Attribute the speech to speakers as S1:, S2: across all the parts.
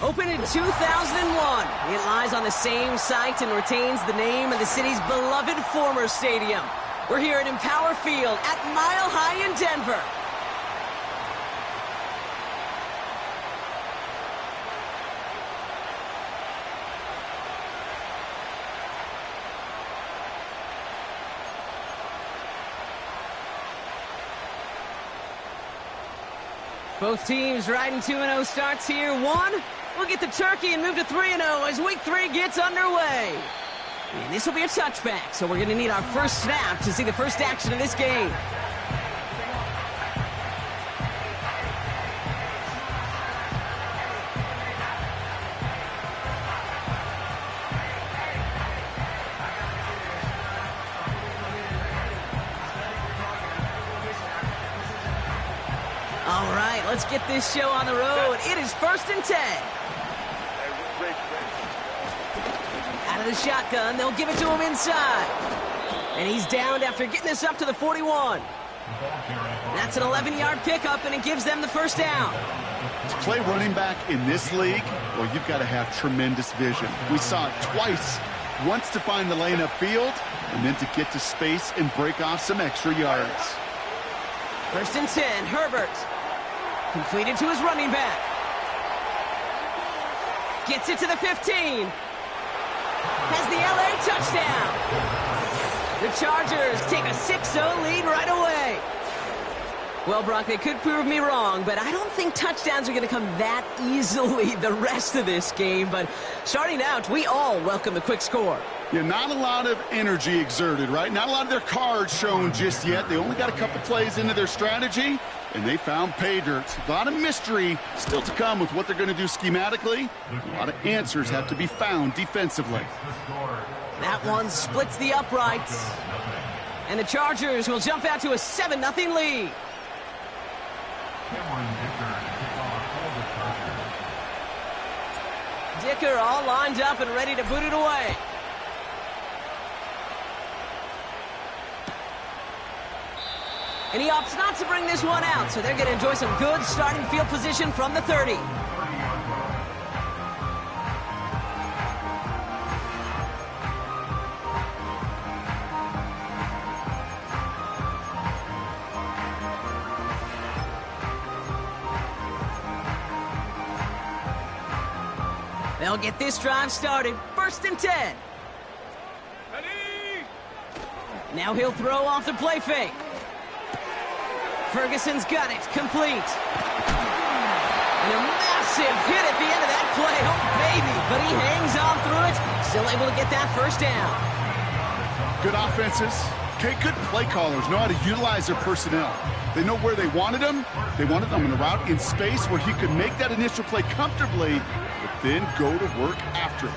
S1: Opened in 2001, it lies on the same site and retains the name of the city's beloved former stadium. We're here at Empower Field at Mile High in Denver. Both teams riding 2-0 starts here. We'll get the turkey and move to 3-0 as week 3 gets underway. And this will be a touchback, so we're going to need our first snap to see the first action of this game. All right, let's get this show on the road. It is 1st and 10. Out of the shotgun, they'll give it to him inside. And he's downed after getting this up to the 41. That's an 11-yard pickup, and it gives them the first down.
S2: To play running back in this league, well, you've got to have tremendous vision. We saw it twice. Once to find the lane upfield, and then to get to space and break off some extra yards.
S1: 1st and 10, Herbert. Completed to his running back. Gets it to the 15. Has the LA touchdown. The Chargers take a 6-0 lead right away. Well, Brock, they could prove me wrong, but I don't think touchdowns are going to come that easily the rest of this game. But starting out, we all welcome the quick score.
S2: Yeah, not a lot of energy exerted, right? Not a lot of their cards shown just yet. They only got a couple plays into their strategy, and they found pay dirt. A lot of mystery still to come with what they're going to do schematically. A lot of answers have to be found defensively.
S1: That one splits the uprights. And the Chargers will jump out to a 7-0 lead. Dicker all lined up and ready to boot it away. And he opts not to bring this one out, so they're going to enjoy some good starting field position from the 30. They'll get this drive started. 1st and 10. Now he'll throw off the play fake. Ferguson's got it. Complete. And a massive hit at the end of that play. Oh, baby. But he hangs on through it. Still able to get that first down.
S2: Good offenses. Okay, good play callers know how to utilize their personnel. They know where they wanted them. They wanted them in a route in space where he could make that initial play comfortably, but then go to work after it.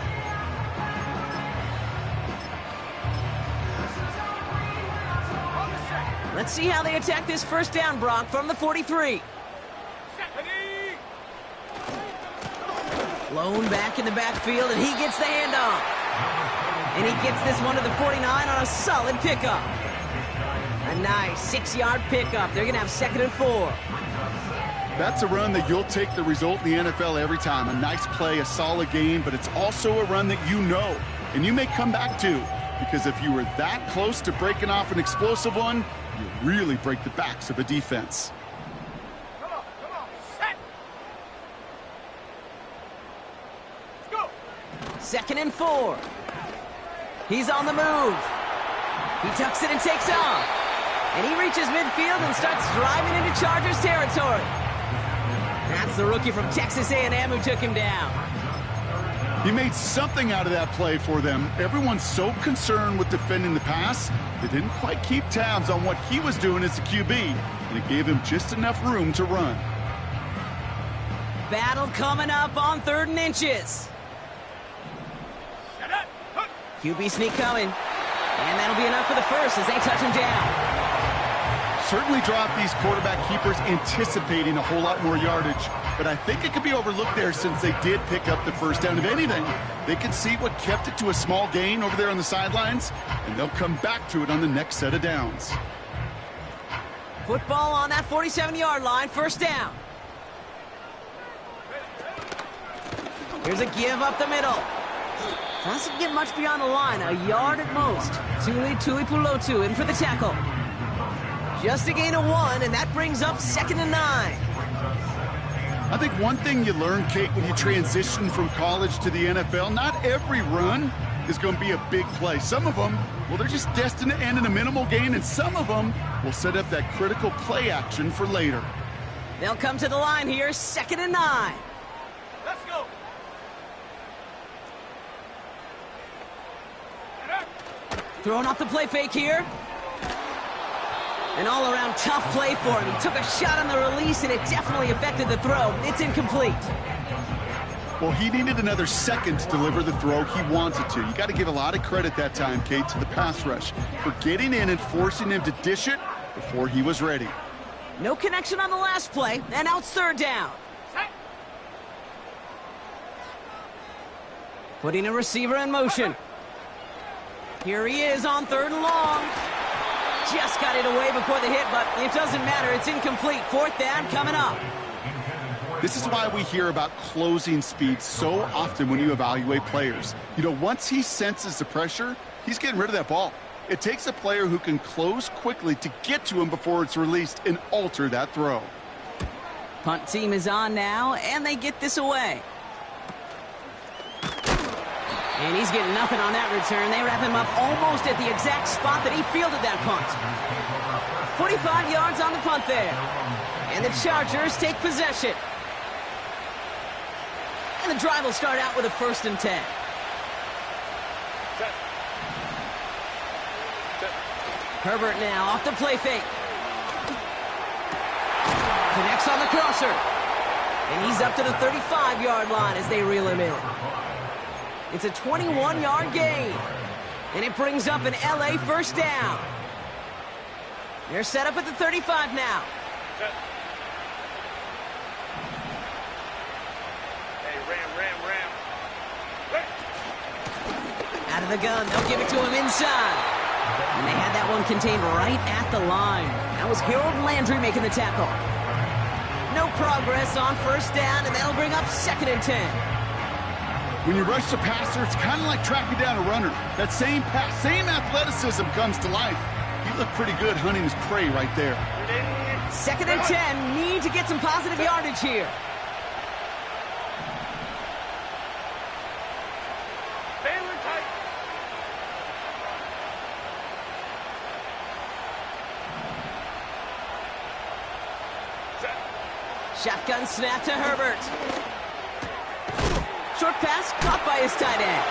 S1: Let's see how they attack this first down, Brock, from the 43. Lone back in the backfield, and he gets the handoff. And he gets this one to the 49 on a solid pickup. A nice 6-yard pickup. They're going to have 2nd and 4.
S2: That's a run that you'll take the result in the NFL every time. A nice play, a solid game, but it's also a run that you know, and you may come back to, because if you were that close to breaking off an explosive one, you really break the backs of a defense.
S3: Come on, set. Let's go.
S1: 2nd and 4. He's on the move. He tucks it and takes off. And he reaches midfield and starts driving into Chargers territory. That's the rookie from Texas A&M who took him down.
S2: He made something out of that play for them. Everyone's so concerned with defending the pass, they didn't quite keep tabs on what he was doing as a QB, and it gave him just enough room to run.
S1: Battle coming up on 3rd and inches. QB sneak coming. And that'll be enough for the first as they touch him down.
S2: Certainly dropped these quarterback keepers anticipating a whole lot more yardage, but I think it could be overlooked there since they did pick up the first down. If anything, they can see what kept it to a small gain over there on the sidelines, and they'll come back to it on the next set of downs.
S1: Football on that 47-yard line, first down. Here's a give up the middle. Doesn't get much beyond the line, a yard at most. Tuipulotu in for the tackle. Just a gain of 1, and that brings up 2nd and 9.
S2: I think one thing you learn, Kate, when you transition from college to the NFL, not every run is going to be a big play. Some of them, well, they're just destined to end in a minimal gain, and some of them will set up that critical play action for later.
S1: They'll come to the line here, 2nd and 9.
S3: Let's go.
S1: Throwing off the play fake here. An all-around tough play for him. He took a shot on the release, and it definitely affected the throw. It's incomplete.
S2: Well, he needed another second to deliver the throw he wanted to. You got to give a lot of credit that time, Kate, to the pass rush for getting in and forcing him to dish it before he was ready.
S1: No connection on the last play, and now it's 3rd down. Putting a receiver in motion. Here he is on 3rd and long. Just got it away before the hit, but it doesn't matter. It's incomplete. 4th down coming up.
S2: This is why we hear about closing speed so often when you evaluate players. You know, once he senses the pressure, he's getting rid of that ball. It takes a player who can close quickly to get to him before it's released and alter that throw.
S1: Punt team is on now, and they get this away. And he's getting nothing on that return. They wrap him up almost at the exact spot that he fielded that punt. 45 yards on the punt there. And the Chargers take possession. And the drive will start out with a 1st and 10. Herbert now off the play fake. Connects on the crosser. And he's up to the 35-yard line as they reel him in. It's a 21-yard gain. And it brings up an LA first down. They're set up at the 35 now.
S3: Hey, ram.
S1: Out of the gun, they'll give it to him inside. And they had that one contained right at the line. That was Harold Landry making the tackle. No progress on 1st down, and that'll bring up 2nd and 10.
S2: When you rush the passer, it's kind of like tracking down a runner. That same pass, same athleticism comes to life. He looked pretty good hunting his prey right there.
S1: 2nd and 10, need to get some positive yardage here. Shotgun snap to Herbert. Short pass caught by his tight end.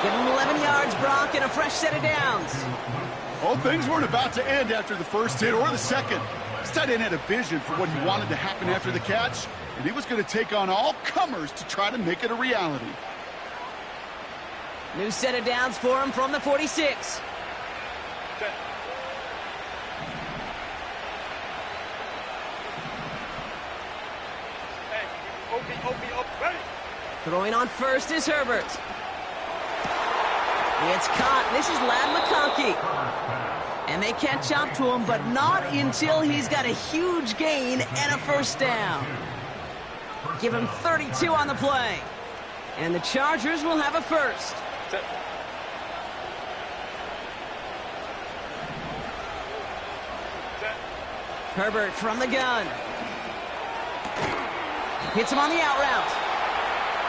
S1: Give him 11 yards, Brock, and a fresh set of downs.
S2: Oh, things weren't about to end after the first hit or the second. This tight end had a vision for what he wanted to happen after the catch, and he was going to take on all comers to try to make it a reality.
S1: New set of downs for him from the 46. Throwing on first is Herbert. It's caught. This is Lad McConkey. And they catch up to him, but not until he's got a huge gain and a first down. Give him 32 on the play. And the Chargers will have a first. Herbert from the gun. Hits him on the out route.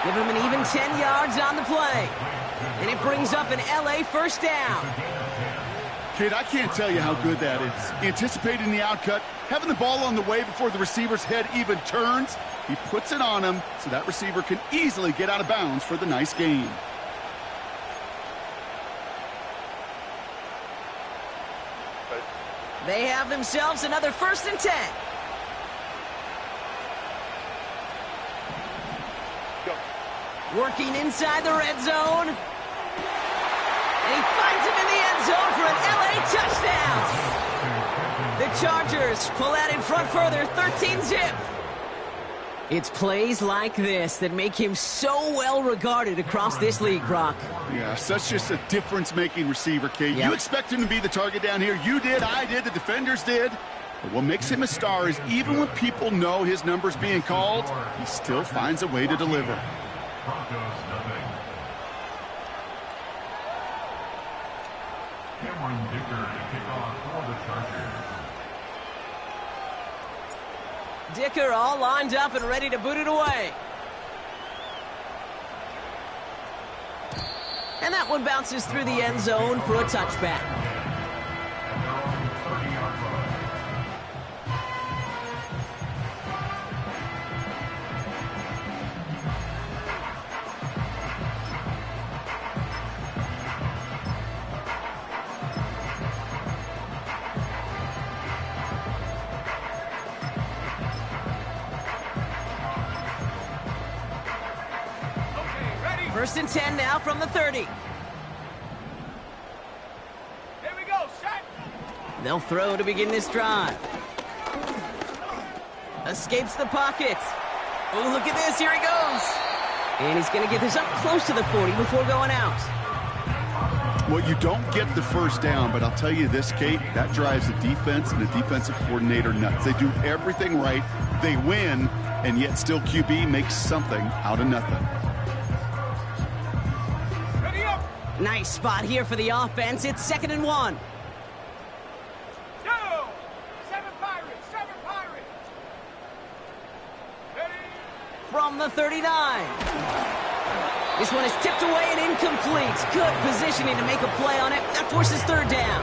S1: Give him an even 10 yards on the play. And it brings up an LA first down.
S2: Kid, I can't tell you how good that is. Anticipating the outcut, having the ball on the way before the receiver's head even turns. He puts it on him so that receiver can easily get out of bounds for the nice gain.
S1: They have themselves another 1st and 10.
S3: Go.
S1: Working inside the red zone. And he finds him in the end zone for an LA touchdown. The Chargers pull out in front further, 13-zip. It's plays like this that make him so well regarded across this league, Brock.
S2: Yeah, such just a difference-making receiver, Kate.
S1: Yep.
S2: You expect him to be the target down here. You did, I did, the defenders did. But what makes him a star is even when people know his number's being called, he still finds a way to deliver.
S4: Broncos nothing. Cameron Dicker to kick off for the Chargers.
S1: Dicker all lined up and ready to boot it away. And that one bounces through the end zone for a touchback.
S4: And they're on the 30-yard line.
S3: Okay, ready?
S1: 1st and 10 now from the 30.
S3: Here we go, set.
S1: They'll throw to begin this drive. Escapes the pocket. Oh, look at this. Here he goes. And he's going to get this up close to the 40 before going out.
S2: Well, you don't get the 1st down, but I'll tell you this, Kate, that drives the defense and the defensive coordinator nuts. They do everything right. They win, and yet still QB makes something out of nothing.
S3: Ready up.
S1: Nice spot here for the offense. It's 2nd and 1.
S3: Go. 7 Pirates, 7 Pirates. Ready?
S1: From the 39. This one is tipped away and incomplete. Good positioning to make a play on it. That forces 3rd down.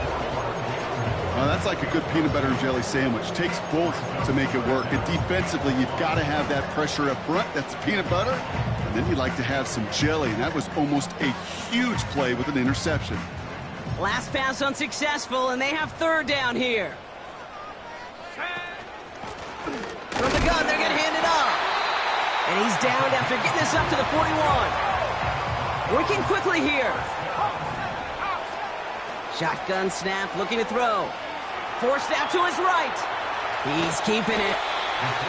S2: Well, that's like a good peanut butter and jelly sandwich. Takes both to make it work. And defensively, you've got to have that pressure up front. That's peanut butter. And then you'd like to have some jelly. And that was almost a huge play with an interception.
S1: Last pass unsuccessful, and they have 3rd down here. From the gun, they're going to hand it off. And he's downed after getting this up to the 41. Working quickly here. Shotgun snap, looking to throw. Forced out to his right. He's keeping it.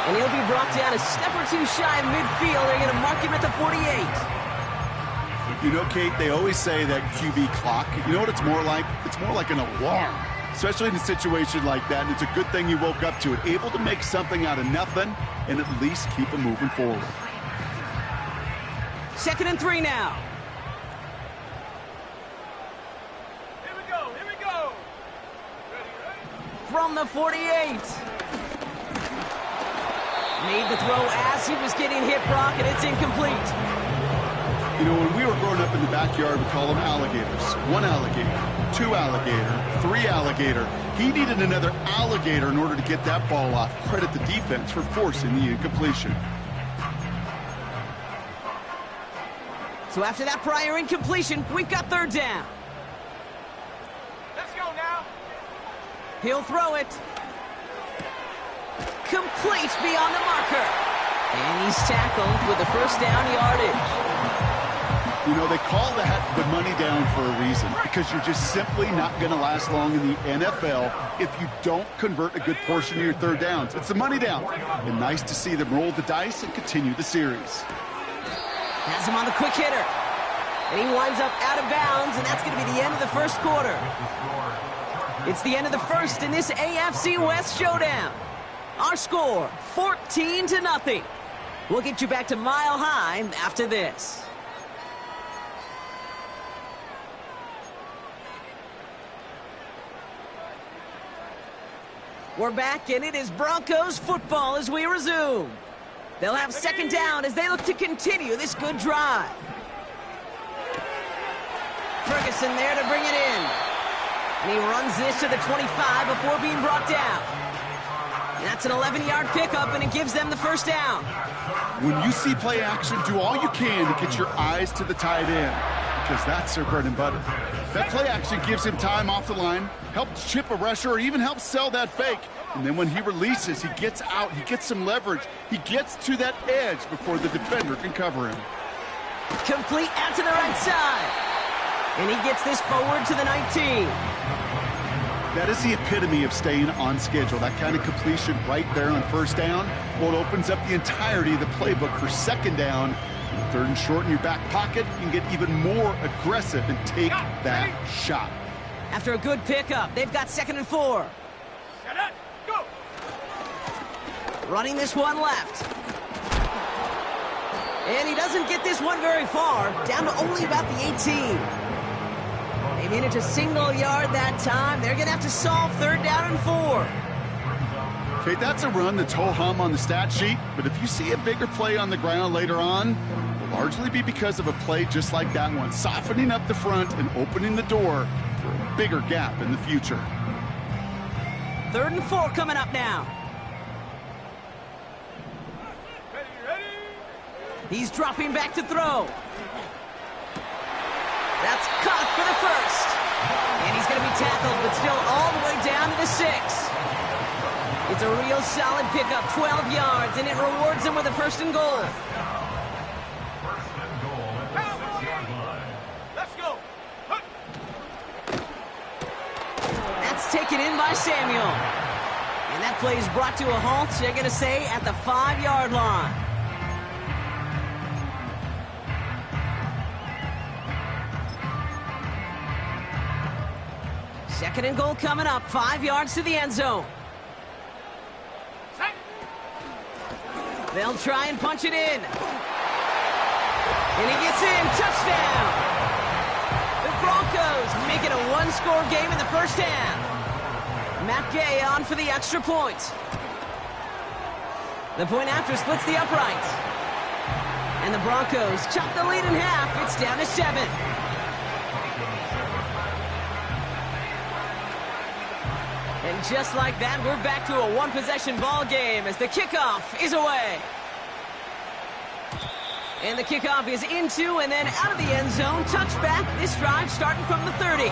S1: And he'll be brought down a step or two shy of midfield. They're going to mark him at the 48.
S2: You know, Kate, they always say that QB clock. You know what it's more like? It's more like an alarm, especially in a situation like that. And it's a good thing you woke up to it, able to make something out of nothing and at least keep them moving forward.
S1: 2nd and 3 now.
S3: Here we go, here we go. Ready, ready?
S1: From the 48. Made the throw as he was getting hit, Brock, and it's incomplete.
S2: You know, when we were growing up in the backyard, we call them alligators. 1 alligator, 2 alligator, 3 alligator. He needed another alligator in order to get that ball off. Credit the defense for forcing the incompletion.
S1: So after that prior incompletion, we've got 3rd down.
S3: Let's go now.
S1: He'll throw it. Complete beyond the marker. And he's tackled with the 1st down yardage.
S2: You know, they call that the money down for a reason, because you're just simply not going to last long in the NFL if you don't convert a good portion of your 3rd downs. It's the money down. And nice to see them roll the dice and continue the series.
S1: Has him on the quick hitter. And he winds up out of bounds, and that's going to be the end of the 1st quarter. It's the end of the 1st in this AFC West showdown. Our score, 14-0. We'll get you back to Mile High after this. We're back, and it is Broncos football as we resume. They'll have 2nd down as they look to continue this good drive. Ferguson there to bring it in. And he runs this to the 25 before being brought down. And that's an 11-yard pickup, and it gives them the first down.
S2: When you see play action, do all you can to get your eyes to the tight end, because that's their bread and butter. That play action gives him time off the line, helps chip a rusher, or even helps sell that fake. And then when he releases, he gets out, he gets some leverage. He gets to that edge before the defender can cover him.
S1: Complete out to the right side. And he gets this forward to the 19.
S2: That is the epitome of staying on schedule. That kind of completion right there on first down. Well, it opens up the entirety of the playbook for second down. Third and short in your back pocket, you can get even more aggressive and take that shot.
S1: After a good pickup, they've got 2nd and 4.
S3: Set it, go!
S1: Running this one left. And he doesn't get this one very far, down to only about the 18. They managed a single yard that time. They're going to have to solve 3rd down and 4.
S2: Okay, that's a run that's ho-hum on the stat sheet, but if you see a bigger play on the ground later on, it'll largely be because of a play just like that one, softening up the front and opening the door for a bigger gap in the future.
S1: 3rd and 4 coming up now.
S3: Ready?
S1: He's dropping back to throw. That's caught for the first. And he's going to be tackled, but still all the way down to the 6. It's a real solid pickup, 12 yards, and it rewards him with a 1st and goal.
S4: First and goal at the 6-yard line.
S3: Let's go! Hup.
S1: That's taken in by Samuel. And that play is brought to a halt, they're going to say, at the 5-yard line. Second and goal coming up, 5 yards to the end zone.
S3: Set.
S1: They'll try and punch it in. And he gets in, touchdown! The Broncos make it a 1-score game in the first half. Matt Gay on for the extra point. The point after splits the uprights. And the Broncos chop the lead in half. It's down to 7. And just like that, we're back to a 1-possession ball game as the kickoff is away. And the kickoff is into and then out of the end zone. Touchback, this drive starting from the 30.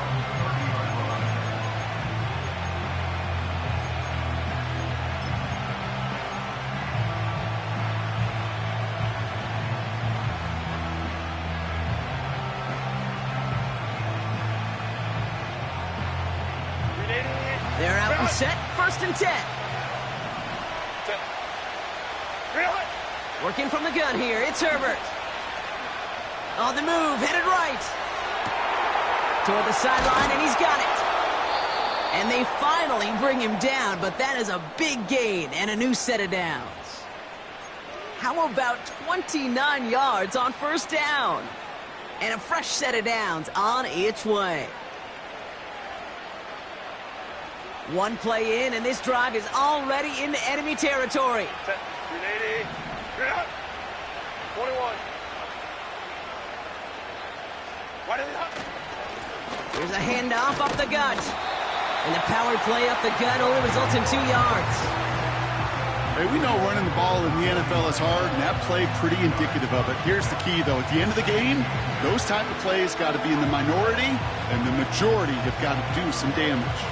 S1: They're out and set, 1st and 10. Working from the gun here, it's Herbert. On the move, headed right. Toward the sideline, and he's got it. And they finally bring him down, but that is a big gain and a new set of downs. How about 29 yards on 1st down? And a fresh set of downs on its way. One play in, and this drive is already into enemy territory.
S3: Set. 380. 21. Wide in the hut.
S1: Here's a handoff up the gut. And the power play up the gut only results in 2 yards.
S2: Hey, we know running the ball in the NFL is hard, and that play pretty indicative of it. Here's the key, though. At the end of the game, those type of plays got to be in the minority, and the majority have got to do some damage.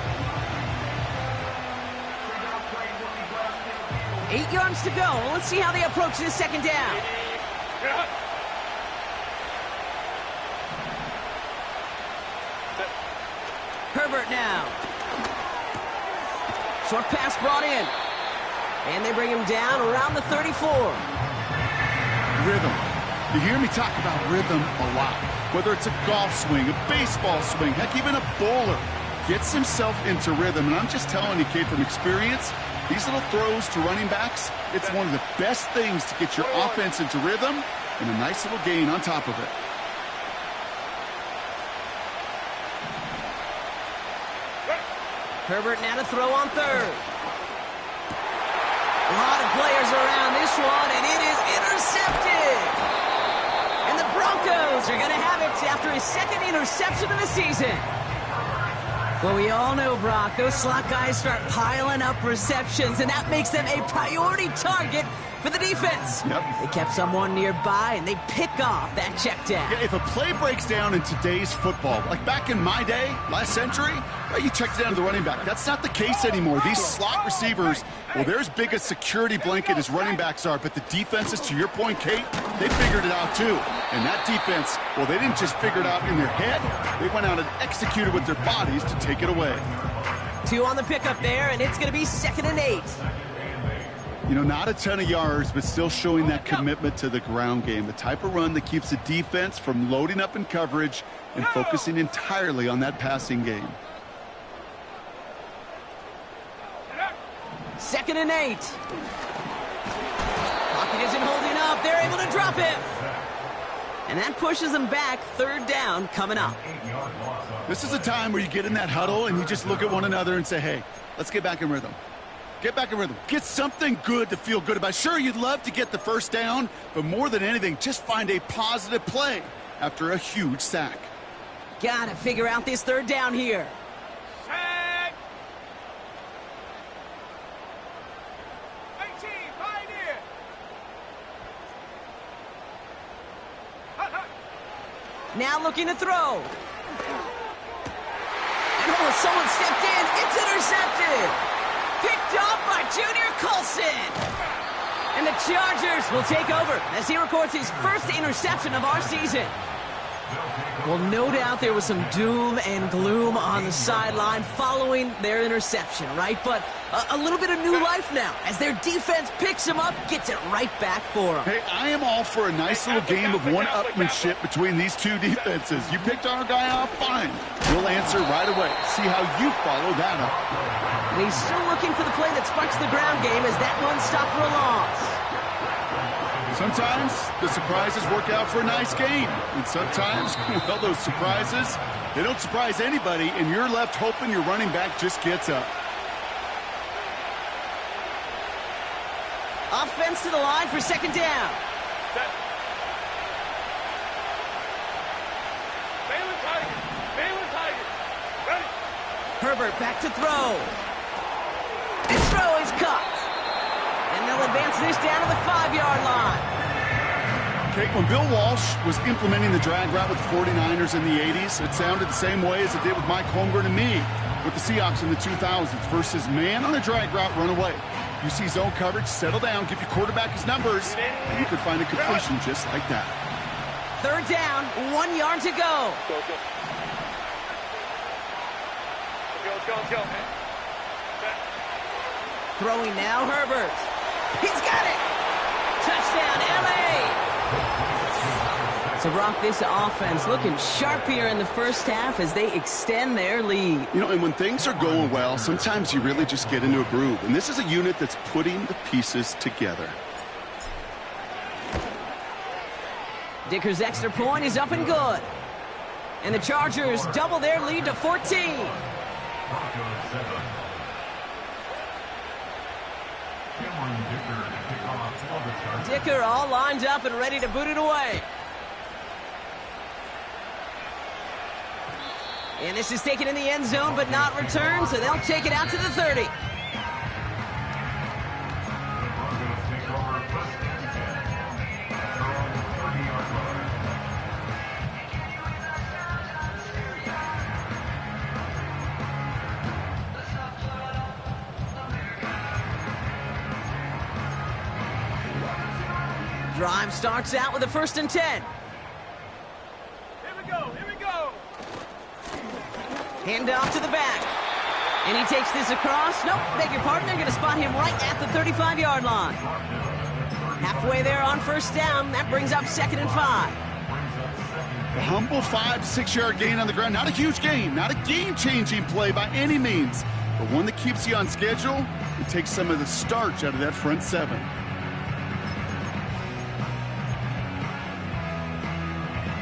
S1: 8 yards to go. Let's see how they approach this 2nd down. Herbert now. Short pass brought in. And they bring him down around the 34.
S2: Rhythm. You hear me talk about rhythm a lot. Whether it's a golf swing, a baseball swing, heck, even a bowler gets himself into rhythm. And I'm just telling you, kid, from experience, these little throws to running backs, it's one of the best things to get your offense into rhythm and a nice little gain on top of it.
S1: Herbert now to throw on 3rd. A lot of players around this one, and it is intercepted. And the Broncos are going to have it after his 2nd interception of the season. Well, we all know, Brock, those slot guys start piling up receptions, and that makes them a priority target for the defense.
S2: Yep.
S1: They kept someone nearby, and they pick off that check down.
S2: Yeah, if a play breaks down in today's football, like back in my day, last century, you checked it down to the running back. That's not the case anymore. These slot receivers, well, they're as big a security blanket as running backs are, but the defenses, to your point, Kate, they figured it out too. And that defense, well, they didn't just figure it out in their head. They went out and executed with their bodies to take it away.
S1: 2 on the pickup there, and it's going to be 2nd and 8.
S2: You know, not a ton of yards, but still showing that commitment to the ground game. The type of run that keeps the defense from loading up in coverage and focusing entirely on that passing game.
S1: 2nd and 8. Pocket isn't holding up. They're able to drop it. And that pushes them back. 3rd down coming up.
S2: This is a time where you get in that huddle and you just look at one another and say, hey, let's get back in rhythm. Get back in rhythm. Get something good to feel good about. Sure, you'd love to get the first down, but more than anything, just find a positive play after a huge sack.
S1: Gotta figure out this 3rd down here.
S3: Sack. 18, Pioneer.
S1: Now looking to throw. And oh, someone stepped in. It's intercepted. Picked off by Junior Colson. And the Chargers will take over as he records his first interception of our season. Well, no doubt there was some doom and gloom on the sideline following their interception, right? But a little bit of new life now as their defense picks him up, gets it right back for them.
S2: Hey, I am all for a nice little game of one-upmanship between these two defenses. You picked our guy off, fine. We'll answer right away. See how you follow that up.
S1: And he's still looking for the play that sparks the ground game as that one stopped for a loss.
S2: Sometimes the surprises work out for a nice game. And sometimes, well, those surprises, they don't surprise anybody, and you're left hoping your running back just gets up.
S1: Offense to the line for 2nd down.
S3: Set. Balin Tiger. Balin Tiger. Ready.
S1: Herbert back to throw. This throw is caught. And they'll advance this down to the 5-yard line.
S2: Okay, when Bill Walsh was implementing the drag route with the 49ers in the 80s, it sounded the same way as it did with Mike Holmgren and me with the Seahawks in the 2000s versus man on a drag route, run away. You see zone coverage, settle down, give your quarterback his numbers, and you could find a completion just like that.
S1: 3rd down, 1 yard to go.
S3: Go, go. Let's go, man. Set.
S1: Throwing now, Herbert. He's got it. Touchdown, L.A. So, Brock, this offense looking sharp here in the first half as they extend their lead.
S2: You know, and when things are going well, sometimes you really just get into a groove. And this is a unit that's putting the pieces together.
S1: Dicker's extra point is up and good. And the Chargers double their lead to 14.
S4: Broncos 7. Cameron Dicker to kick off for the Chargers.
S1: Dicker all lined up and ready to boot it away. And this is taken in the end zone but not returned, so they'll take it out to the 30.
S4: The Broncos take over 1st and 10. They're on the 30-yard line.
S1: Drive starts out with a 1st and 10.
S3: Here we go. Here we go.
S1: Hand off to the back. And he takes this across. Nope, beg your pardon. They're going to spot him right at the 35-yard line. Halfway there on 1st down. That brings up 2nd and 5.
S2: A humble 5 to 6 yard gain on the ground. Not a huge gain, not a game-changing play by any means, but one that keeps you on schedule and takes some of the starch out of that front 7.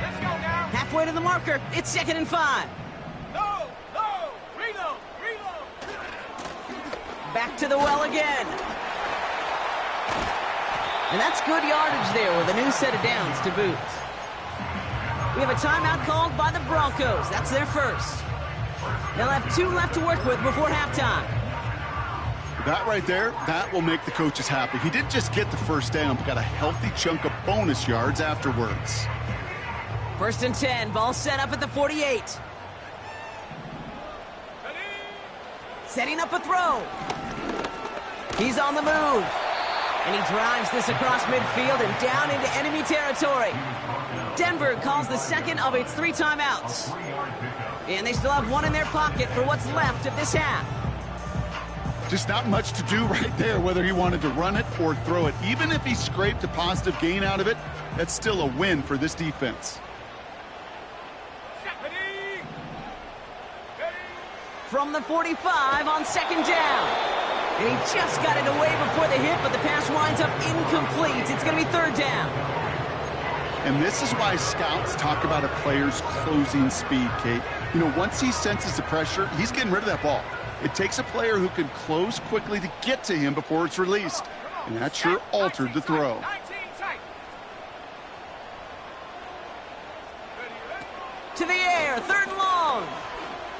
S3: Let's go now.
S1: Halfway to the marker. It's 2nd and 5.
S3: No. Reload.
S1: Back to the well again. And that's good yardage there with a new set of downs to boot. We have a timeout called by the Broncos. That's their first. They'll have 2 left to work with before halftime.
S2: That right there, that will make the coaches happy. He didn't just get the first down, but got a healthy chunk of bonus yards afterwards.
S1: 1st and 10, ball set up at the 48. Setting up a throw. He's on the move. And he drives this across midfield and down into enemy territory. Denver calls the second of its 3 timeouts. And they still have 1 in their pocket for what's left of this half.
S2: Just not much to do right there, whether he wanted to run it or throw it. Even if he scraped a positive gain out of it, that's still a win for this defense.
S1: From the 45 on 2nd down. And he just got it away before the hit, but the pass winds up incomplete. It's going to be 3rd down.
S2: And this is why scouts talk about a player's closing speed, Kate. You know, once he senses the pressure, he's getting rid of that ball. It takes a player who can close quickly to get to him before it's released. And that sure altered the throw.
S1: To the air, 3rd and long.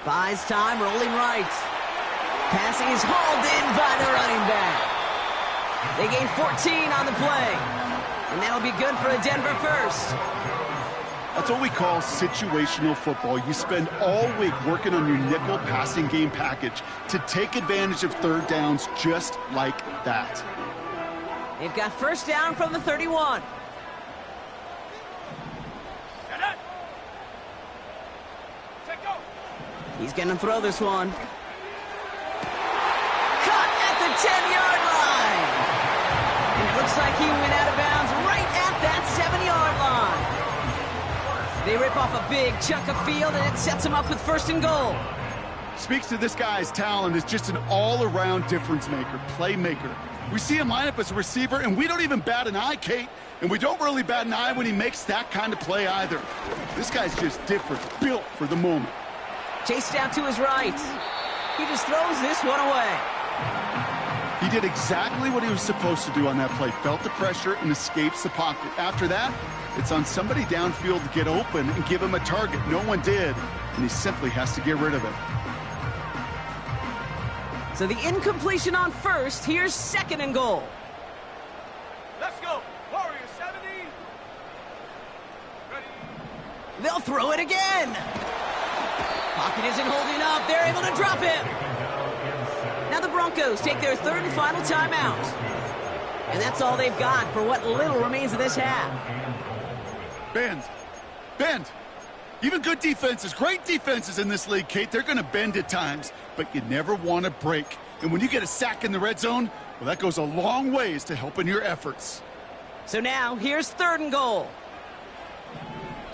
S1: Buys time, rolling right. Passing is hauled in by the running back. They gain 14 on the play. And that'll be good for a Denver first.
S2: That's what we call situational football. You spend all week working on your nickel passing game package to take advantage of 3rd downs just like that.
S1: They've got 1st down from the 31. He's going to throw this one. Caught at the 10-yard line. And it looks like he went out of bounds right at that 7-yard line. They rip off a big chunk of field, and it sets him up with 1st and goal.
S2: Speaks to this guy's talent as just an all-around difference maker, playmaker. We see him line up as a receiver, and we don't even bat an eye, Kate. And we don't really bat an eye when he makes that kind of play either. This guy's just different, built for the moment.
S1: Chased out to his right. He just throws this one away.
S2: He did exactly what he was supposed to do on that play. Felt the pressure and escapes the pocket. After that, it's on somebody downfield to get open and give him a target. No one did, and he simply has to get rid of it.
S1: So the incompletion on 1st. Here's 2nd and goal.
S3: Let's go. Warriors 70. Ready.
S1: They'll throw it again. Pocket isn't holding up. They're able to drop him. Now the Broncos take their 3rd and final timeout. And that's all they've got for what little remains of this half.
S2: Bend. Even good defenses, great defenses in this league, Kate, they're going to bend at times, but you never want to break. And when you get a sack in the red zone, well, that goes a long ways to helping your efforts.
S1: So now, here's 3rd and goal.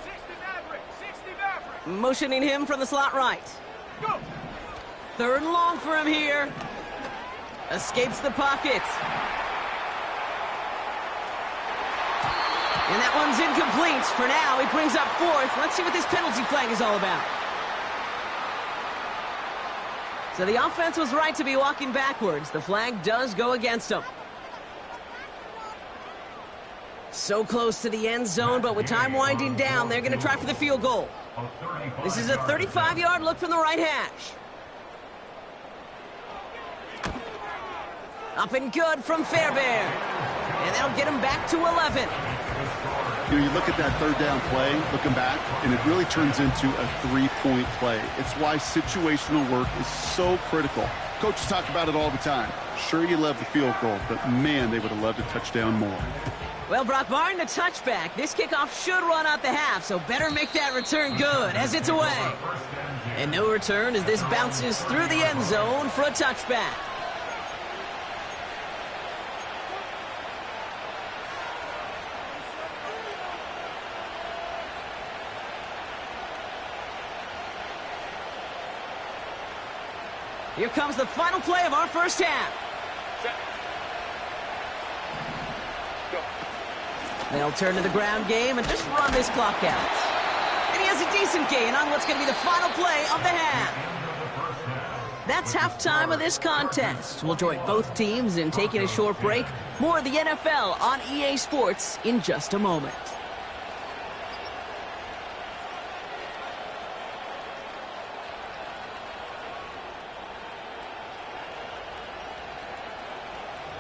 S3: 60 Maverick.
S1: Motioning him from the slot right.
S3: Go.
S1: 3rd and long for him here. Escapes the pocket. And that one's incomplete. For now, he brings up 4th. Let's see what this penalty flag is all about. So the offense was right to be walking backwards. The flag does go against them. So close to the end zone, but with time winding down, they're going to try for the field goal. This is a 35-yard look from the right hash. Up and good from Fairbairn. And that'll get him back to 11.
S2: You know, you look at that 3rd down play, looking back, and it really turns into a 3-point play. It's why situational work is so critical. Coaches talk about it all the time. Sure, you love the field goal, but man, they would have loved a touchdown more.
S1: Well, Brock, barring the touchback, this kickoff should run out the half, so better make that return good as it's away. And no return as this bounces through the end zone for a touchback. Here comes the final play of our first half.
S3: Set. Go.
S1: They'll turn to the ground game and just run this clock out. And he has a decent gain on what's going to be the final play of the half. That's halftime of this contest. We'll join both teams in taking a short break. More of the NFL on EA Sports in just a moment.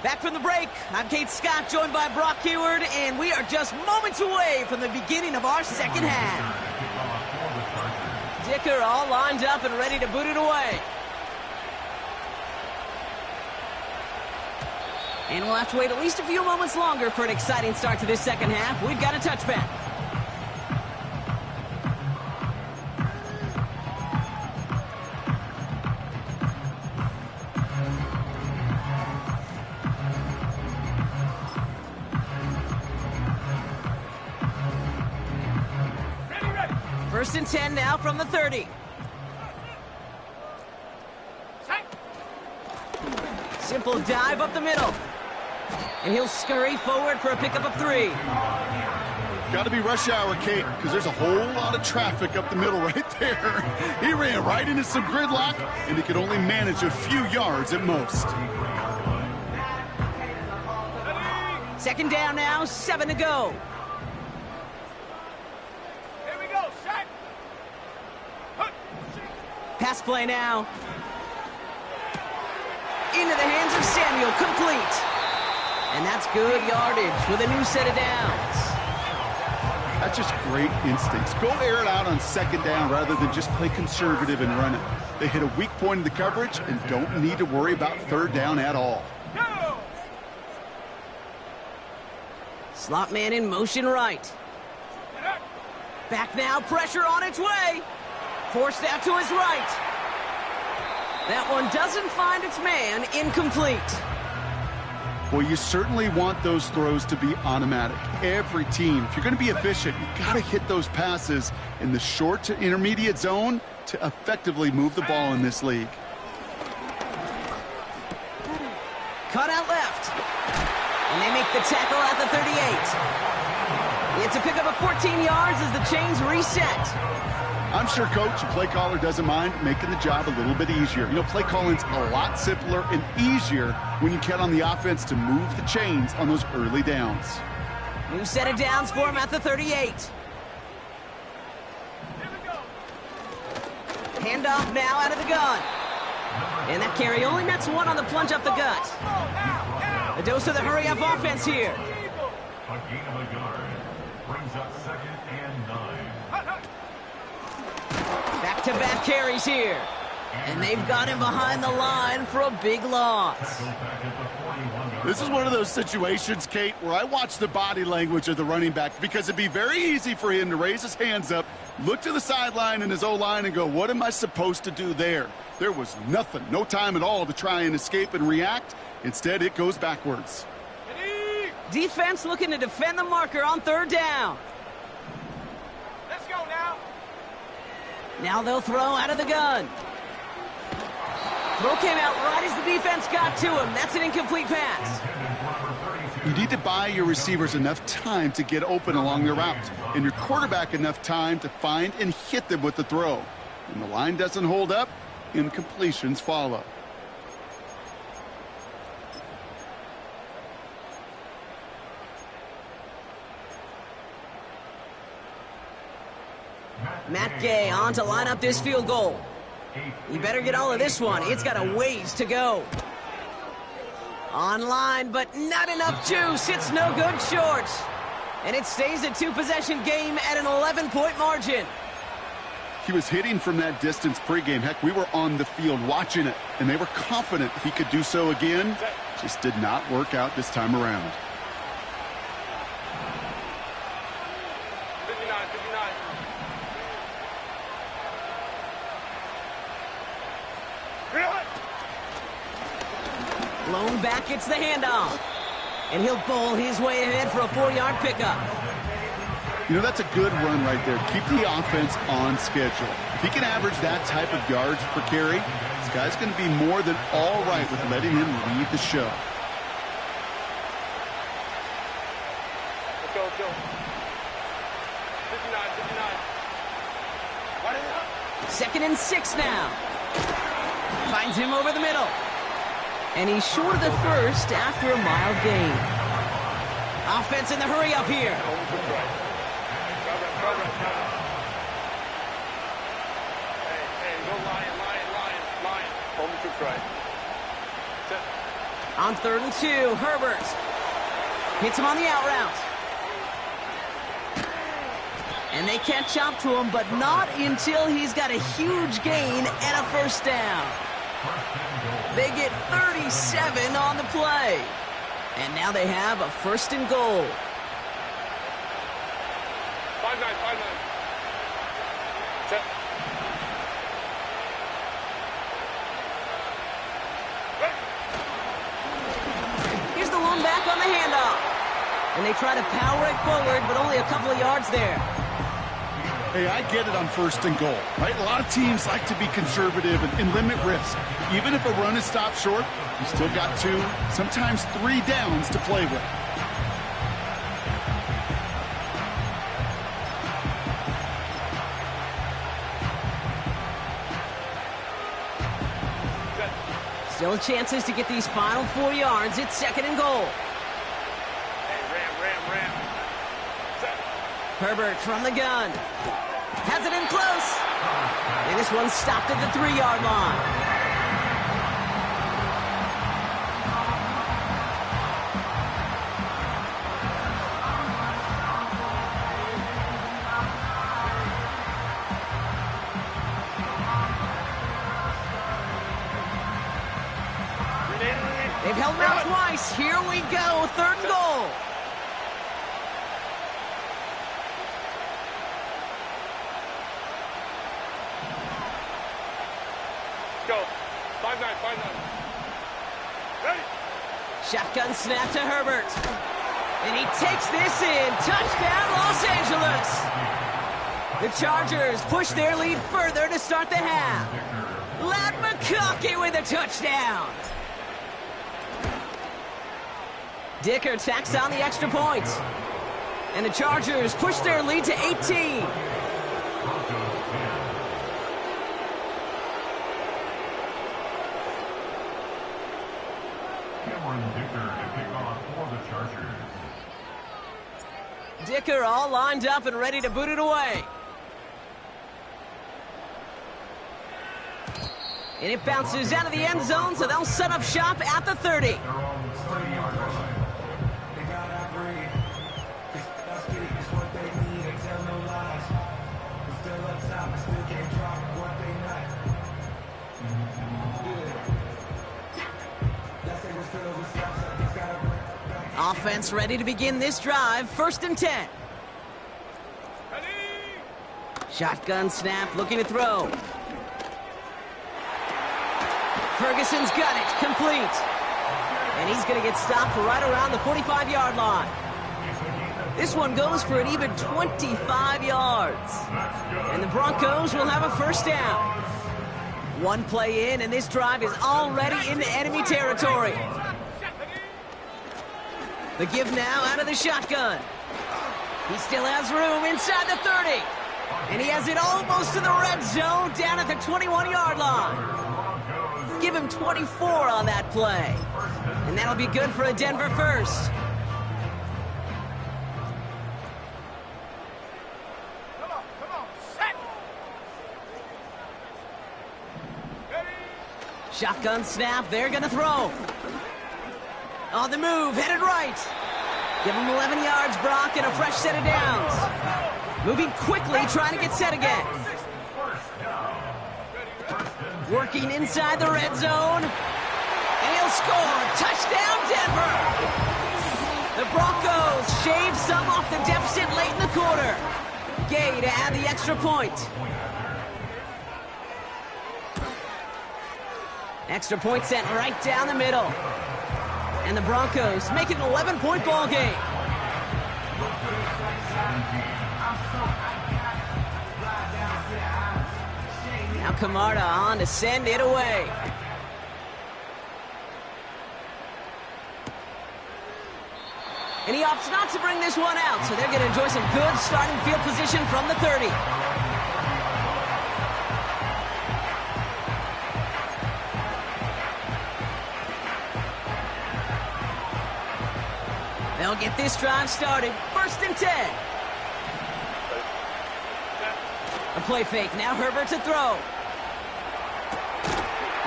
S1: Back from the break, I'm Kate Scott, joined by Brock Heward, and we are just moments away from the beginning of our second half. Dicker all lined up and ready to boot it away. And we'll have to wait at least a few moments longer for an exciting start to this second half. We've got a touchback. First and 10 now from the 30. Simple dive up the middle. And he'll scurry forward for a pickup of 3.
S2: Got to be rush hour, Kate, because there's a whole lot of traffic up the middle right there. He ran right into some gridlock, and he could only manage a few yards at most.
S1: Second down now, 7 to go. Pass play now. Into the hands of Samuel, complete. And that's good yardage with a new set of downs.
S2: That's just great instincts. Go air it out on second down rather than just play conservative and run it. They hit a weak point in the coverage and don't need to worry about third down at all.
S1: Slot man in motion right. Back now, pressure on its way. Forced out to his right. That one doesn't find its man, incomplete.
S2: Well, you certainly want those throws to be automatic. Every team, if you're going to be efficient, you got to hit those passes in the short to intermediate zone to effectively move the ball in this league.
S1: Cut out left. And they make the tackle at the 38. It's a pickup of 14 yards as the chains reset.
S2: I'm sure coach and play caller doesn't mind making the job a little bit easier. You know, play calling's a lot simpler and easier when you count on the offense to move the chains on those early downs.
S1: New set of downs for him at the 38. Handoff now out of the gun. And that carry only nets 1 on the plunge up the gut. A dose of the hurry-up offense here.
S4: A gain of a yard brings up 2nd and 9.
S1: Back-to-back carries here. And they've got him behind the line for a big loss.
S2: This is one of those situations, Kate, where I watch the body language of the running back because it'd be very easy for him to raise his hands up, look to the sideline and his O-line and go, what am I supposed to do there? There was nothing, no time at all to try and escape and react. Instead, it goes backwards.
S1: Defense looking to defend the marker on third down.
S3: Let's go now.
S1: Now they'll throw out of the gun. Throw came out right as the defense got to him. That's an incomplete pass.
S2: You need to buy your receivers enough time to get open along their route, and your quarterback enough time to find and hit them with the throw. When the line doesn't hold up, incompletions follow.
S1: Matt Gay on to line up this field goal. You better get all of this one. It's got a ways to go. Online, but not enough juice. It's no good short. And it stays a 2-possession game at an 11-point margin.
S2: He was hitting from that distance pregame. Heck, we were on the field watching it, and they were confident he could do so again. Just did not work out this time around.
S3: 59, 59.
S1: Blown back gets the handoff. And he'll bowl his way ahead for a 4-yard pickup.
S2: You know, that's a good run right there. Keep the offense on schedule. If he can average that type of yards per carry, this guy's going to be more than all right with letting him lead the show.
S3: Let's go, let's go. 59, 59.
S1: Second and 6 now. Finds him over the middle. And he's short of the first after a mild gain. Offense in the hurry up here. On 3rd and 2, Herbert hits him on the out route. And they catch up to him, but not until he's got a huge gain and a first down. They get 37 on the play. And now they have a 1st and goal.
S3: 5-9, 5-9. Set.
S1: Here's the lone back on the handoff. And they try to power it forward, but only a couple of yards there.
S2: Hey, I get it on 1st and goal, right? A lot of teams like to be conservative and limit risk. Even if a run is stopped short, you still got 2, sometimes 3 downs to play with.
S1: Still chances to get these final 4 yards. It's 2nd and goal.
S3: Hey, ram. Set.
S1: Herbert from the gun. Has it in close. And this one's stopped at the 3-yard line. They've held him out twice. Here we go. 3rd and goal.
S3: Go. 5-9. Ready?
S1: Shotgun snap to Herbert. And he takes this in. Touchdown, Los Angeles. The Chargers push their lead further to start the half. Lad McConkey with a touchdown. Dicker tacks on the extra point. And the Chargers push their lead to 18. Dicker all lined up and ready to boot it away. And it bounces out of the end zone, so they'll set up shop at the 30. Offense ready to begin this drive. 1st and 10.
S3: Ready?
S1: Shotgun snap, looking to throw. Ferguson's got it, complete. And he's going to get stopped right around the 45-yard line. This one goes for an even 25 yards. And the Broncos will have a first down. One play in, and this drive is already into enemy territory. The give now out of the shotgun. He still has room inside the 30. And he has it almost to the red zone down at the 21-yard line. Give him 24 on that play. And that'll be good for a Denver first.
S3: Come on. Set. Ready?
S1: Shotgun snap, they're going to throw. On the move, headed right. Give him 11 yards, Brock, and a fresh set of downs. Moving quickly, trying to get set again. Working inside the red zone. And he'll score. Touchdown, Denver. The Broncos shave some off the deficit late in the quarter. Gay to add the extra point. Extra point sent right down the middle. And the Broncos make it an 11-point ball game. Now Camarda on to send it away. And he opts not to bring this one out, so they're going to enjoy some good starting field position from the 30. They'll get this drive started. 1st and 10. A play fake. Now Herbert to throw.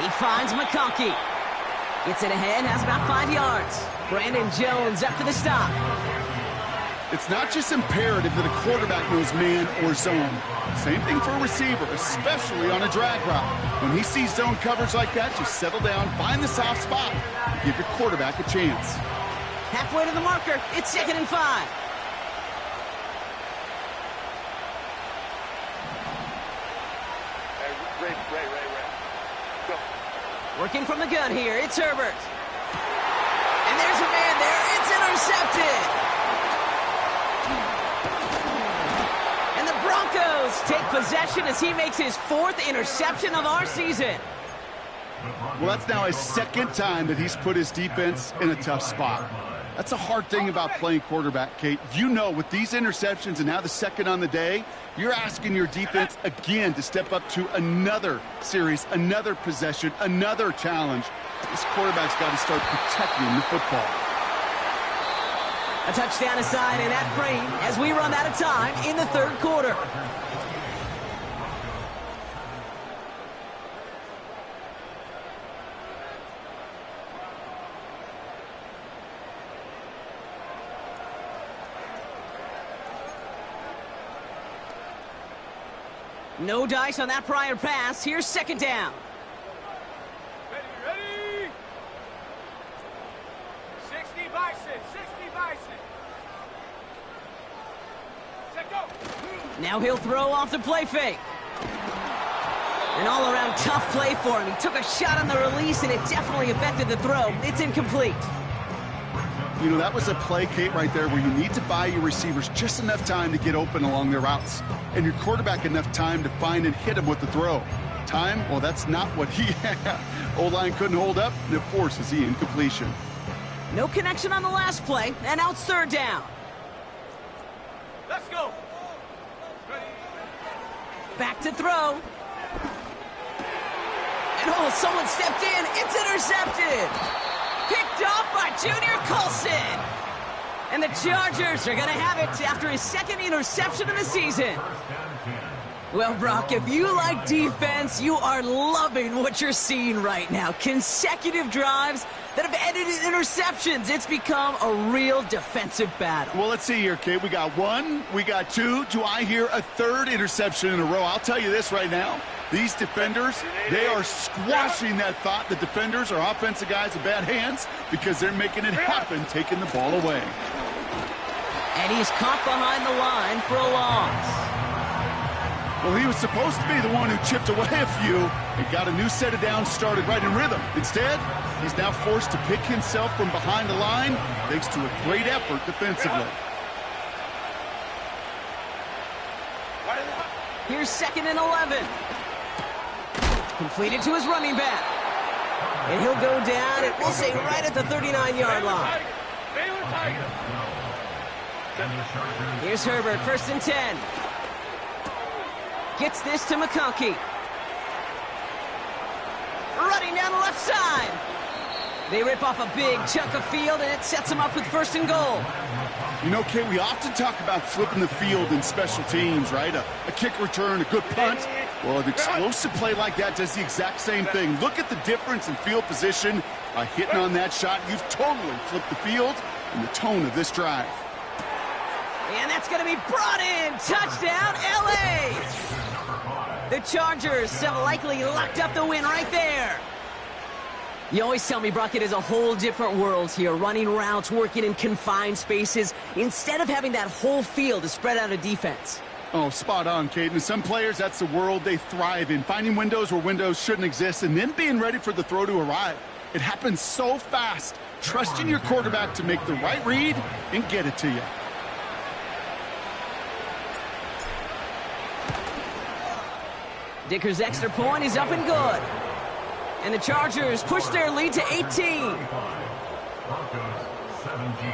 S1: He finds McConkey. Gets it ahead, has about 5 yards. Brandon Jones up for the stop.
S2: It's not just imperative that a quarterback knows man or zone. Same thing for a receiver, especially on a drag route. When he sees zone coverage like that, just settle down, find the soft spot, and give your quarterback a chance.
S1: Halfway to the marker, it's 2nd and 5.
S3: Ray. Go.
S1: Working from the gun here, it's Herbert. And there's a man there, it's intercepted. And the Broncos take possession as he makes his 4th interception of our season.
S2: Well, that's now his 2nd time that he's put his defense in a tough spot. That's a hard thing about playing quarterback, Kate. You know, with these interceptions and now the 2nd on the day, you're asking your defense again to step up to another series, another possession, another challenge. This quarterback's got to start protecting the football.
S1: A touchdown aside in that frame as we run out of time in the 3rd quarter. No dice on that prior pass. Here's 2nd down.
S3: Ready. 60 Bison. Set go.
S1: Now he'll throw off the play fake. An all-around tough play for him. He took a shot on the release, and it definitely affected the throw. It's incomplete.
S2: You know, that was a play, Kate, right there where you need to buy your receivers just enough time to get open along their routes, and your quarterback enough time to find and hit him with the throw. Time? Well, that's not what he had. O-line couldn't hold up, and it forces the incompletion.
S1: No connection on the last play, and now it's 3rd down.
S3: Let's go. Ready.
S1: Back to throw. And someone stepped in. It's intercepted. Picked off by Junior Colson. And the Chargers are going to have it after his 2nd interception of the season. Well, Brock, if you like defense, you are loving what you're seeing right now. Consecutive drives that have ended in interceptions. It's become a real defensive battle.
S2: Well, let's see here, Kate. We got 1, we got 2. Do I hear a 3rd interception in a row? I'll tell you this right now. These defenders, they are squashing that thought the defenders are offensive guys with bad hands because they're making it happen, taking the ball away.
S1: And he's caught behind the line for a loss.
S2: Well, he was supposed to be the one who chipped away a few and got a new set of downs started right in rhythm. Instead, he's now forced to pick himself from behind the line thanks to a great effort defensively.
S1: Here's 2nd and 11. Completed to his running back. And he'll go down, and we'll say right at the 39-yard line. Here's Herbert, 1st and 10. Gets this to McConkey. Running down the left side. They rip off a big chunk of field, and it sets them up with 1st and goal.
S2: You know, Kate, we often talk about flipping the field in special teams, right? A kick return, a good punt. Well, an explosive play like that does the exact same thing. Look at the difference in field position. By hitting on that shot, you've totally flipped the field and the tone of this drive.
S1: And that's going to be brought in. Touchdown, L.A. The Chargers have likely locked up the win right there. You always tell me, Brock, it is a whole different world here, running routes, working in confined spaces, instead of having that whole field to spread out a defense.
S2: Oh, spot on, Kate. And some players, that's the world they thrive in, finding windows where windows shouldn't exist and then being ready for the throw to arrive. It happens so fast, trusting your quarterback to make the right read and get it to you.
S1: Dicker's extra point is up and good. And the Chargers push their lead to 18.
S4: Broncos 17.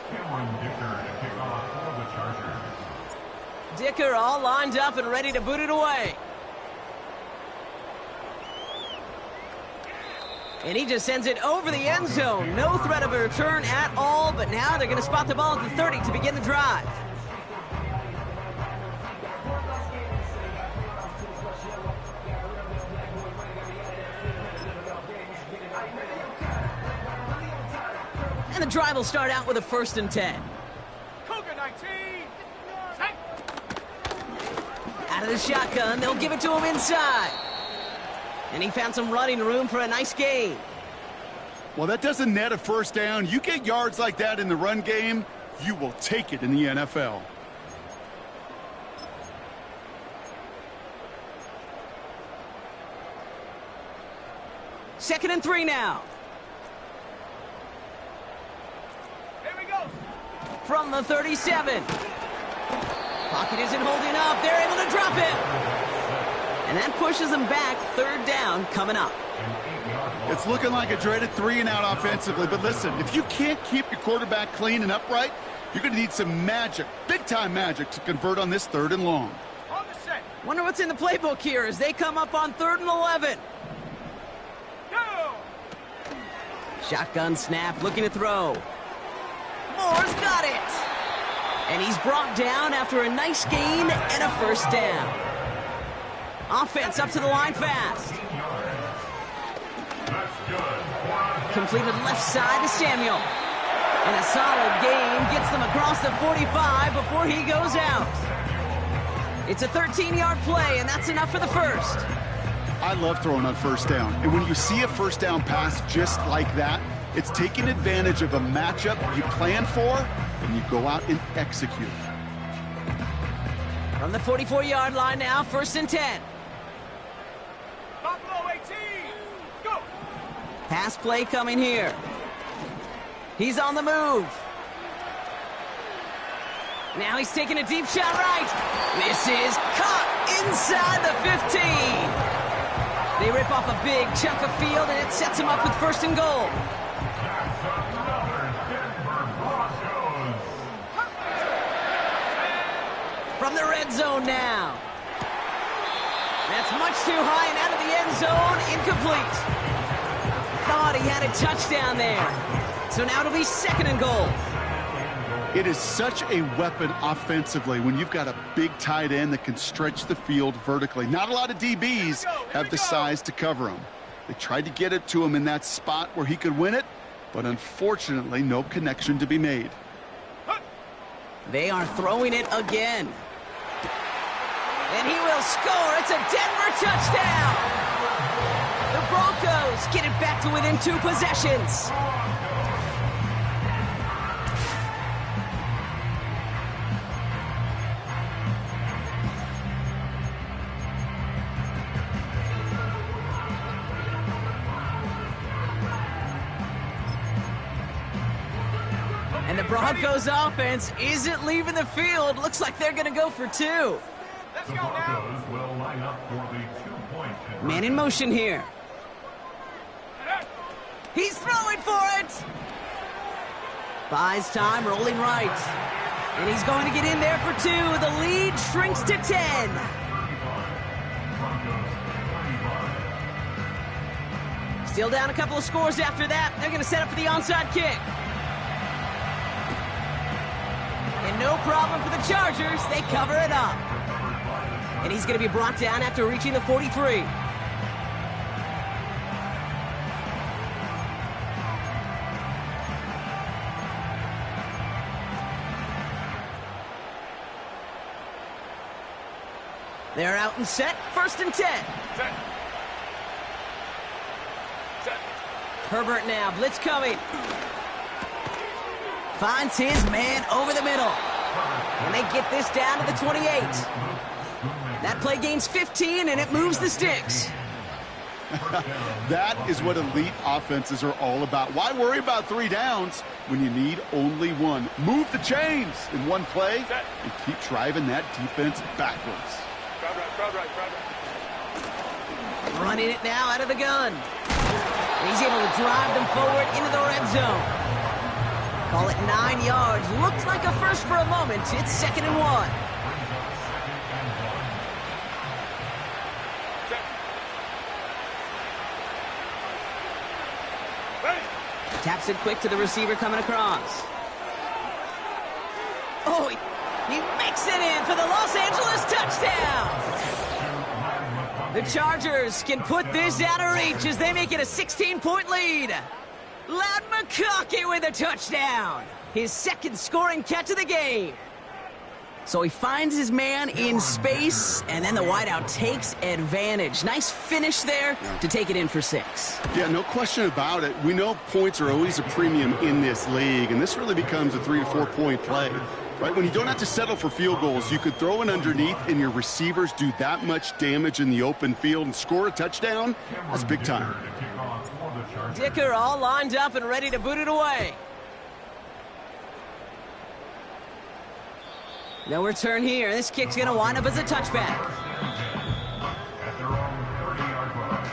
S4: Cameron Dicker to kick off for the Chargers.
S1: Dicker all lined up and ready to boot it away. And he just sends it over the end zone. No threat of a return at all, but now they're going to spot the ball at the 30 to begin the drive. And the drive will start out with a 1st and 10.
S3: Cougar 19. Set.
S1: Out of the shotgun, they'll give it to him inside. And he found some running room for a nice gain.
S2: Well, that doesn't net a 1st down. You get yards like that in the run game, you will take it in the NFL.
S1: Second and 3 now.
S3: Here we go.
S1: From the 37. Pocket isn't holding up. They're able to drop it. And that pushes them back. 3rd down coming up.
S2: It's looking like a dreaded 3-and-out offensively, but listen, if you can't keep your quarterback clean and upright, you're going to need some magic, big-time magic, to convert on this 3rd and long.
S3: On the set.
S1: Wonder what's in the playbook here as they come up on 3rd and 11.
S3: Go.
S1: Shotgun snap, looking to throw. Moore's got it. And he's brought down after a nice gain and a 1st down. Offense up to the line fast. Completed left side to Samuel. And a solid gain gets them across the 45 before he goes out. It's a 13-yard play, and that's enough for the 1st.
S2: I love throwing on 1st down. And when you see a 1st down pass just like that, it's taking advantage of a matchup you plan for, and you go out and execute.
S1: From the 44-yard line now, 1st and 10.
S3: Buffalo 18. Go.
S1: Pass play coming here. He's on the move. Now he's taking a deep shot right. This is caught inside the 15. They rip off a big chunk of field, and it sets him up with 1st and goal. From the red zone now. That's much too high and out of the end zone. Incomplete. Thought he had a touchdown there. So now it'll be 2nd and goal.
S2: It is such a weapon offensively when you've got a big tight end that can stretch the field vertically. Not a lot of DBs have the size to cover him. They tried to get it to him in that spot where he could win it, but unfortunately, no connection to be made.
S1: They are throwing it again. And he will score. It's a Denver touchdown. The Broncos get it back to within 2 possessions. And the Broncos offense isn't leaving the field. Looks like they're going to go for 2.
S3: Let's
S4: The
S3: go now.
S4: Broncos will line up for the 2-point conversion.
S1: Man in motion here. He's throwing for it. Buys time, rolling right. And he's going to get in there for 2. The lead shrinks to 10. Still down a couple of scores after that. They're going to set up for the onside kick. And no problem for the Chargers. They cover it up. And he's going to be brought down after reaching the 43. They're out and set. 1st and 10.
S3: Set. Set.
S1: Herbert now. Blitz coming. Finds his man over the middle. And they get this down to the 28. That play gains 15, and it moves the sticks.
S2: That is what elite offenses are all about. Why worry about 3 downs when you need only 1? Move the chains in one play and keep driving that defense backwards.
S3: Crowd right.
S1: Running it now out of the gun. He's able to drive them forward into the red zone. Call it 9 yards. Looked like a first for a moment. It's 2nd and 1.
S3: Set. Ready.
S1: Taps it quick to the receiver coming across. Oh, he makes it in for the Los Angeles touchdown. The Chargers can put this out of reach as they make it a 16-point lead. Loud McConkey with a touchdown. His second scoring catch of the game. So he finds his man in space, and then the wideout takes advantage. Nice finish there to take it in for 6.
S2: Yeah, no question about it. We know points are always a premium in this league, and this really becomes a 3 to 4 point play. Right, when you don't have to settle for field goals, you could throw it underneath and your receivers do that much damage in the open field and score a touchdown. That's big time.
S1: Dicker all lined up and ready to boot it away. No return here. This kick's going to wind up as a touchback.
S4: At their own 30-yard line.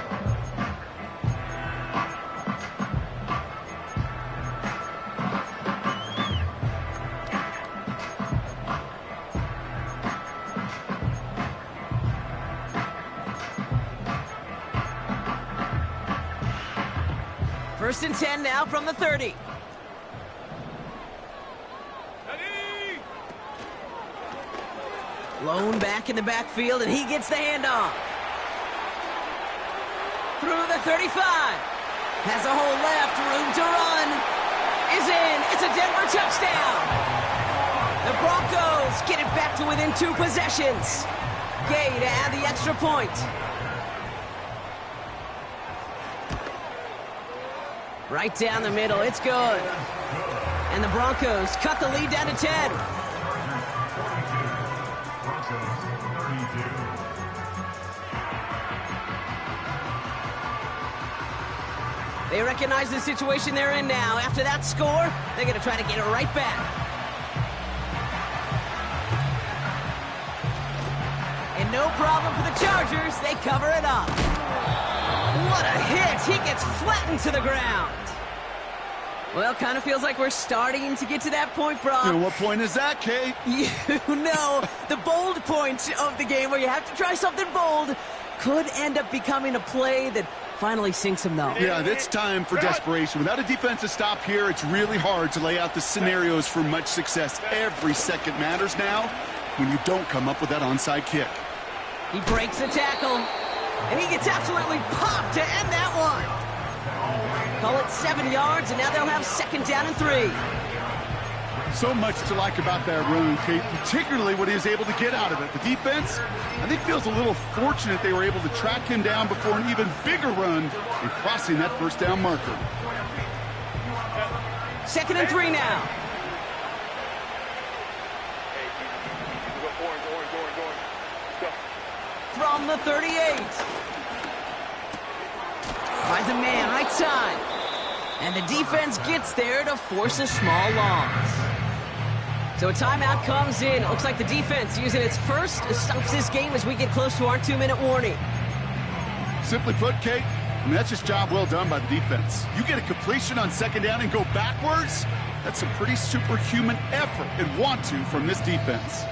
S1: First and 10 now from the 30. Lone back in the backfield, and he gets the handoff. Through the 35. Has a hole left, room to run. Is in. It's a Denver touchdown. The Broncos get it back to within 2 possessions. Gay to add the extra point. Right down the middle, it's good. And the Broncos cut the lead down to 10. They recognize the situation they're in now. After that score, they're going to try to get it right back. And no problem for the Chargers. They cover it up. What a hit. He gets flattened to the ground. Well, kind of feels like we're starting to get to that point, Brock.
S2: And what point is that, Kate?
S1: You know, the bold point of the game where you have to try something bold could end up becoming a play that finally sinks him, though.
S2: Yeah, it's time for desperation. Without a defensive stop here, it's really hard to lay out the scenarios for much success. Every second matters now when you don't come up with that onside kick.
S1: He breaks the tackle, and he gets absolutely popped to end that one. Call it 7 yards, and now they'll have second down and 3.
S2: So much to like about that run, Kate, particularly what he was able to get out of it. The defense, I think, feels a little fortunate they were able to track him down before an even bigger run and crossing that first down marker.
S1: Second and 3 now. From the 38. Finds a man, right side. And the defense gets there to force a small loss. So a timeout comes in. It looks like the defense using its first stops this game as we get close to our 2-minute warning.
S2: Simply put, Kate, that's just job well done by the defense. You get a completion on second down and go backwards, that's a pretty superhuman effort and want to from this defense.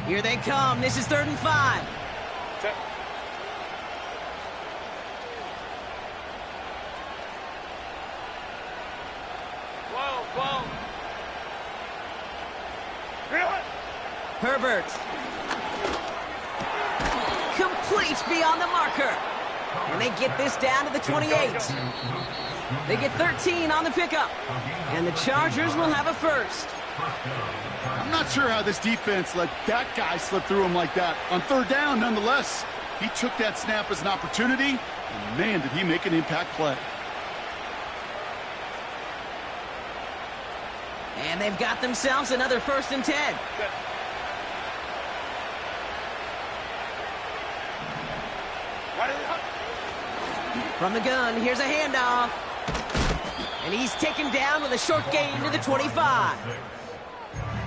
S1: Here they come. This is 3rd and 5. Herbert. Complete beyond the marker. And they get this down to the 28. They get 13 on the pickup. And the Chargers will have a first.
S2: I'm not sure how this defense let that guy slip through him like that. On 3rd down, nonetheless, he took that snap as an opportunity, and man, did he make an impact play.
S1: And they've got themselves another 1st and 10. From the gun, here's a handoff. And he's taken down with a short gain to the 25.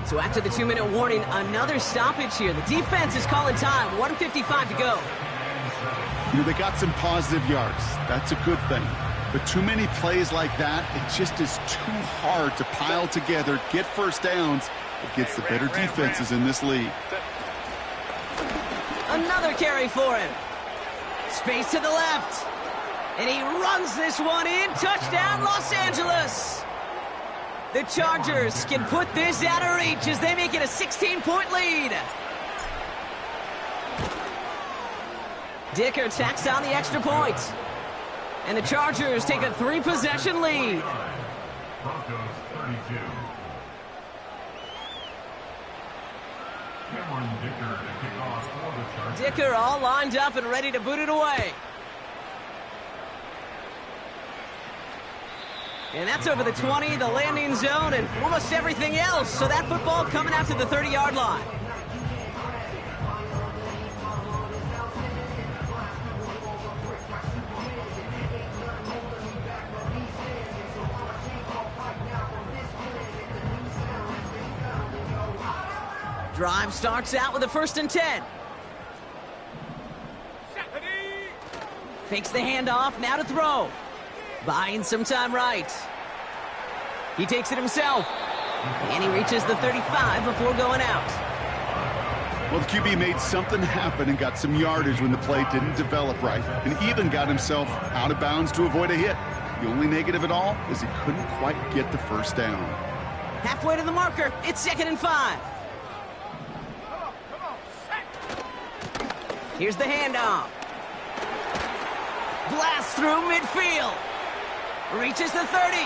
S1: So after the 2-minute warning, another stoppage here. The defense is calling time. 1:55 to go.
S2: You know, they got some positive yards. That's a good thing. But too many plays like that, it just is too hard to pile together, get first downs against the better defenses in this league.
S1: Another carry for him. Space to the left. And he runs this one in. Touchdown, Los Angeles. The Chargers can put this out of reach as they make it a 16-point lead. Dicker tacks on the extra point. And the Chargers take a 3-possession lead.
S4: Broncos 32. Cameron Dicker to kick off for the Chargers.
S1: Dicker all lined up and ready to boot it away. And that's over the 20, the landing zone, and almost everything else. So that football coming out to the 30-yard line. Drive starts out with a 1st and 10. Fakes the handoff, now to throw. Buying some time right. He takes it himself. And he reaches the 35 before going out.
S2: Well, the QB made something happen and got some yardage when the play didn't develop right, and even got himself out of bounds to avoid a hit. The only negative at all is he couldn't quite get the 1st down.
S1: Halfway to the marker, it's 2nd and 5. Here's the handoff. Blast through midfield. Reaches the 30.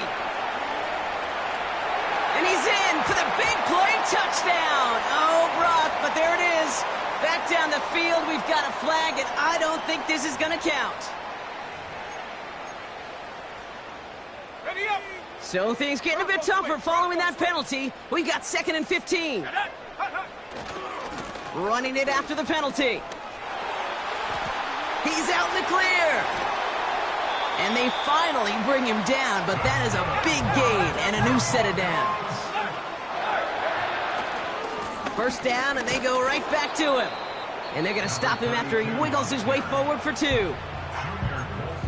S1: And he's in for the big play touchdown. Oh, Brock, but there it is. Back down the field, we've got a flag, and I don't think this is going to count.
S3: Ready up.
S1: So things getting a bit tougher following that penalty. We got 2nd and 15. Running it after the penalty. He's out in the clear. And they finally bring him down, but that is a big gain and a new set of downs. 1st down, and they go right back to him. And they're going to stop him after he wiggles his way forward for 2.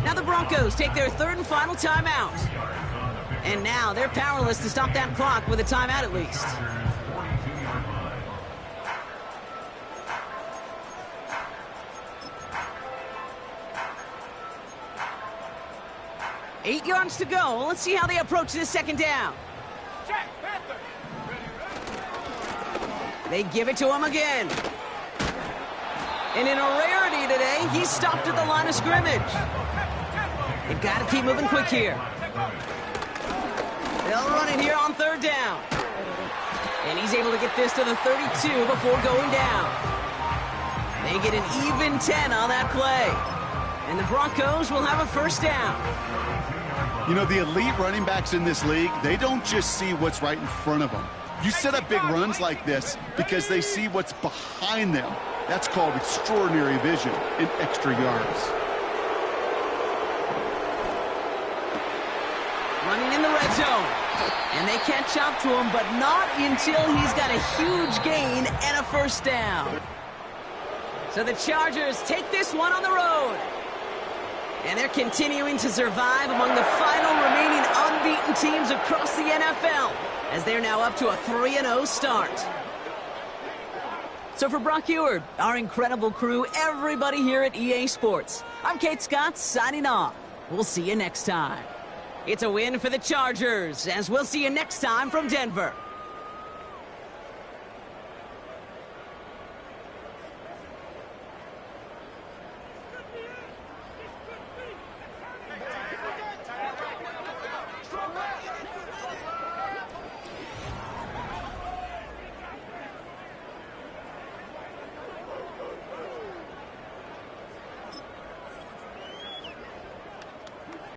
S1: Now the Broncos take their 3rd and final timeout. And now they're powerless to stop that clock with a timeout at least. 8 yards to go. Let's see how they approach this 2nd down. They give it to him again. And in a rarity today, he's stopped at the line of scrimmage. They've got to keep moving quick here. They'll run it here on 3rd down. And he's able to get this to the 32 before going down. They get an even 10 on that play. And the Broncos will have a 1st down.
S2: You know, the elite running backs in this league, they don't just see what's right in front of them. You set up big runs like this because they see what's behind them. That's called extraordinary vision and extra yards.
S1: Running in the red zone. And they catch up to him, but not until he's got a huge gain and a 1st down. So the Chargers take this one on the road. And they're continuing to survive among the final remaining unbeaten teams across the NFL, as they're now up to a 3-0 start. So for Brock Eward, our incredible crew, everybody here at EA Sports, I'm Kate Scott signing off. We'll see you next time. It's a win for the Chargers, as we'll see you next time from Denver.